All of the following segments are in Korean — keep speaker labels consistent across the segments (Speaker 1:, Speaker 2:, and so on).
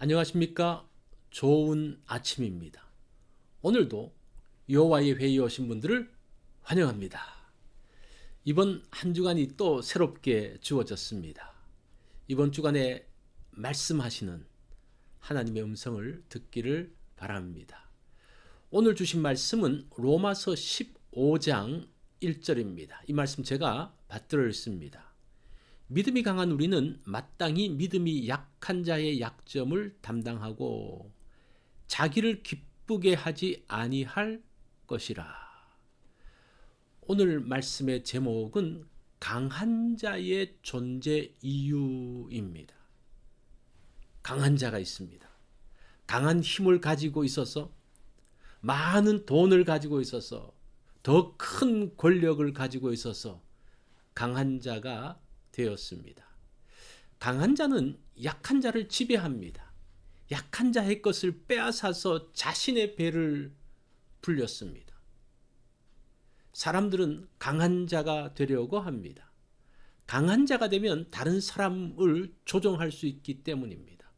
Speaker 1: 안녕하십니까? 좋은 아침입니다. 오늘도 여호와의 회의에 오신 분들을 환영합니다. 이번 한 주간이 또 새롭게 주어졌습니다. 이번 주간에 말씀하시는 하나님의 음성을 듣기를 바랍니다. 오늘 주신 말씀은 로마서 15장 1절입니다. 이 말씀 제가 받들어 읽습니다. 믿음이 강한 우리는 마땅히 믿음이 약한 자의 약점을 담당하고 자기를 기쁘게 하지 아니할 것이라. 오늘 말씀의 제목은 강한 자의 존재 이유입니다. 강한 자가 있습니다. 강한 힘을 가지고 있어서, 많은 돈을 가지고 있어서, 더 큰 권력을 가지고 있어서 강한 자가 되었습니다. 강한 자는 약한 자를 지배합니다. 약한 자의 것을 빼앗아서 자신의 배를 불렸습니다. 사람들은 강한 자가 되려고 합니다. 강한 자가 되면 다른 사람을 조종할 수 있기 때문입니다.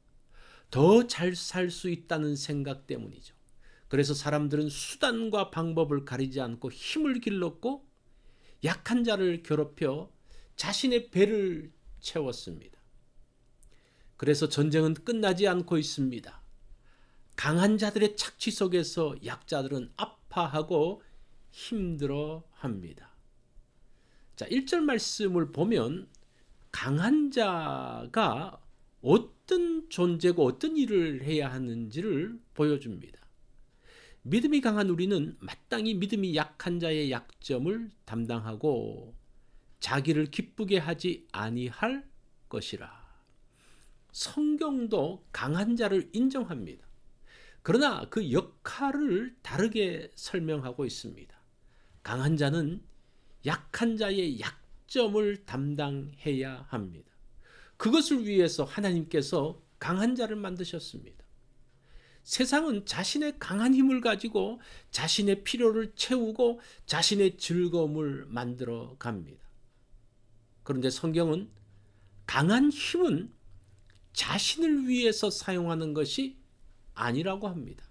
Speaker 1: 더 잘 살 수 있다는 생각 때문이죠. 그래서 사람들은 수단과 방법을 가리지 않고 힘을 길렀고 약한 자를 괴롭혀 자신의 배를 채웠습니다. 그래서 전쟁은 끝나지 않고 있습니다. 강한 자들의 착취 속에서 약자들은 아파하고 힘들어합니다. 자, 1절 말씀을 보면 강한 자가 어떤 존재고 어떤 일을 해야 하는지를 보여줍니다. 믿음이 강한 우리는 마땅히 믿음이 약한 자의 약점을 담당하고 자기를 기쁘게 하지 아니할 것이라. 성경도 강한 자를 인정합니다. 그러나 그 역할을 다르게 설명하고 있습니다. 강한 자는 약한 자의 약점을 담당해야 합니다. 그것을 위해서 하나님께서 강한 자를 만드셨습니다. 세상은 자신의 강한 힘을 가지고 자신의 필요를 채우고 자신의 즐거움을 만들어 갑니다. 그런데 성경은 강한 힘은 자신을 위해서 사용하는 것이 아니라고 합니다.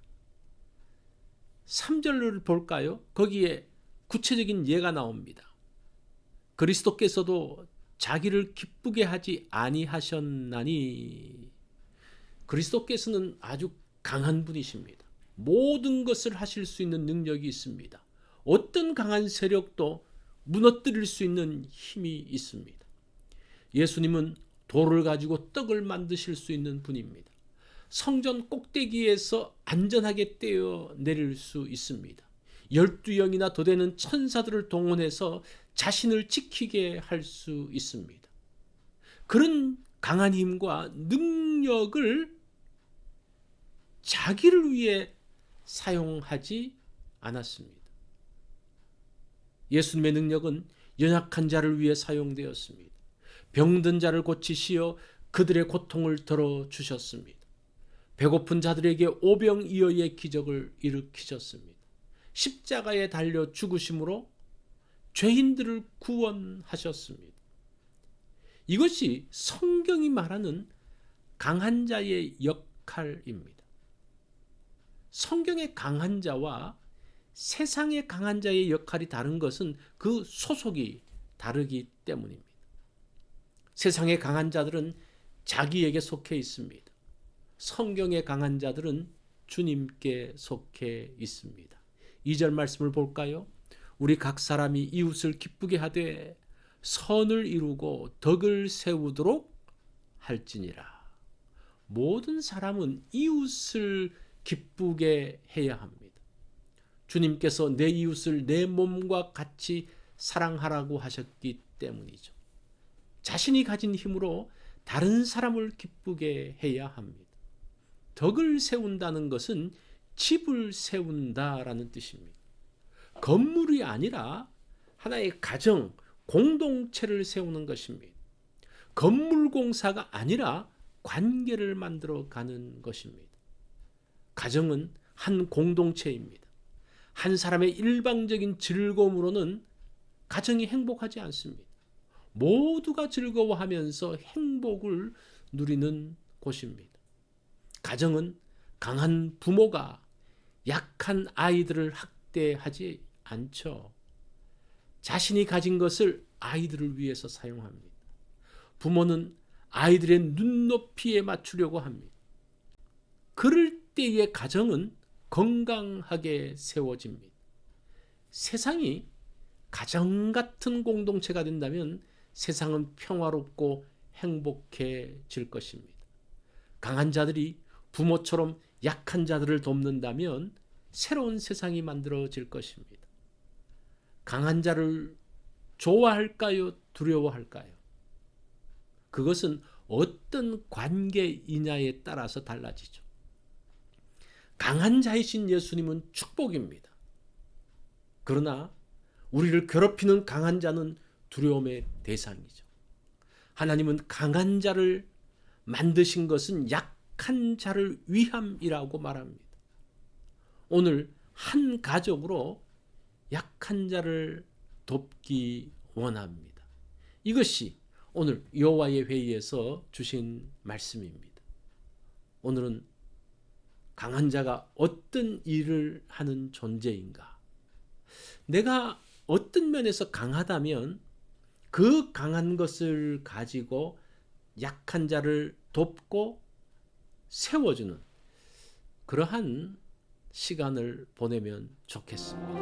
Speaker 1: 3절을 볼까요? 거기에 구체적인 예가 나옵니다. 그리스도께서도 자기를 기쁘게 하지 아니하셨나니. 그리스도께서는 아주 강한 분이십니다. 모든 것을 하실 수 있는 능력이 있습니다. 어떤 강한 세력도 무너뜨릴 수 있는 힘이 있습니다. 예수님은 돌을 가지고 떡을 만드실 수 있는 분입니다. 성전 꼭대기에서 안전하게 떼어 내릴 수 있습니다. 12영이나 더 되는 천사들을 동원해서 자신을 지키게 할 수 있습니다. 그런 강한 힘과 능력을 자기를 위해 사용하지 않았습니다. 예수님의 능력은 연약한 자를 위해 사용되었습니다. 병든 자를 고치시어 그들의 고통을 덜어주셨습니다. 배고픈 자들에게 오병이어의 기적을 일으키셨습니다. 십자가에 달려 죽으심으로 죄인들을 구원하셨습니다. 이것이 성경이 말하는 강한 자의 역할입니다. 성경의 강한 자와 세상의 강한 자의 역할이 다른 것은 그 소속이 다르기 때문입니다. 세상의 강한 자들은 자기에게 속해 있습니다. 성경의 강한 자들은 주님께 속해 있습니다. 2절 말씀을 볼까요? 우리 각 사람이 이웃을 기쁘게 하되 선을 이루고 덕을 세우도록 할지니라. 모든 사람은 이웃을 기쁘게 해야 합니다. 주님께서 내 이웃을 내 몸과 같이 사랑하라고 하셨기 때문이죠. 자신이 가진 힘으로 다른 사람을 기쁘게 해야 합니다. 덕을 세운다는 것은 집을 세운다라는 뜻입니다. 건물이 아니라 하나의 가정, 공동체를 세우는 것입니다. 건물 공사가 아니라 관계를 만들어 가는 것입니다. 가정은 한 공동체입니다. 한 사람의 일방적인 즐거움으로는 가정이 행복하지 않습니다. 모두가 즐거워하면서 행복을 누리는 곳입니다. 가정은 강한 부모가 약한 아이들을 학대하지 않죠. 자신이 가진 것을 아이들을 위해서 사용합니다. 부모는 아이들의 눈높이에 맞추려고 합니다. 그럴 때의 가정은 건강하게 세워집니다. 세상이 가정 같은 공동체가 된다면 세상은 평화롭고 행복해질 것입니다. 강한 자들이 부모처럼 약한 자들을 돕는다면 새로운 세상이 만들어질 것입니다. 강한 자를 좋아할까요? 두려워할까요? 그것은 어떤 관계이냐에 따라서 달라지죠. 강한 자이신 예수님은 축복입니다. 그러나 우리를 괴롭히는 강한 자는 두려움의 대상이죠. 하나님은 강한 자를 만드신 것은 약한 자를 위함이라고 말합니다. 오늘 한 가족으로 약한 자를 돕기 원합니다. 이것이 오늘 여호와의 회의에서 주신 말씀입니다. 오늘은 강한 자가 어떤 일을 하는 존재인가? 내가 어떤 면에서 강하다면 그 강한 것을 가지고 약한 자를 돕고 세워주는 그러한 시간을 보내면 좋겠습니다.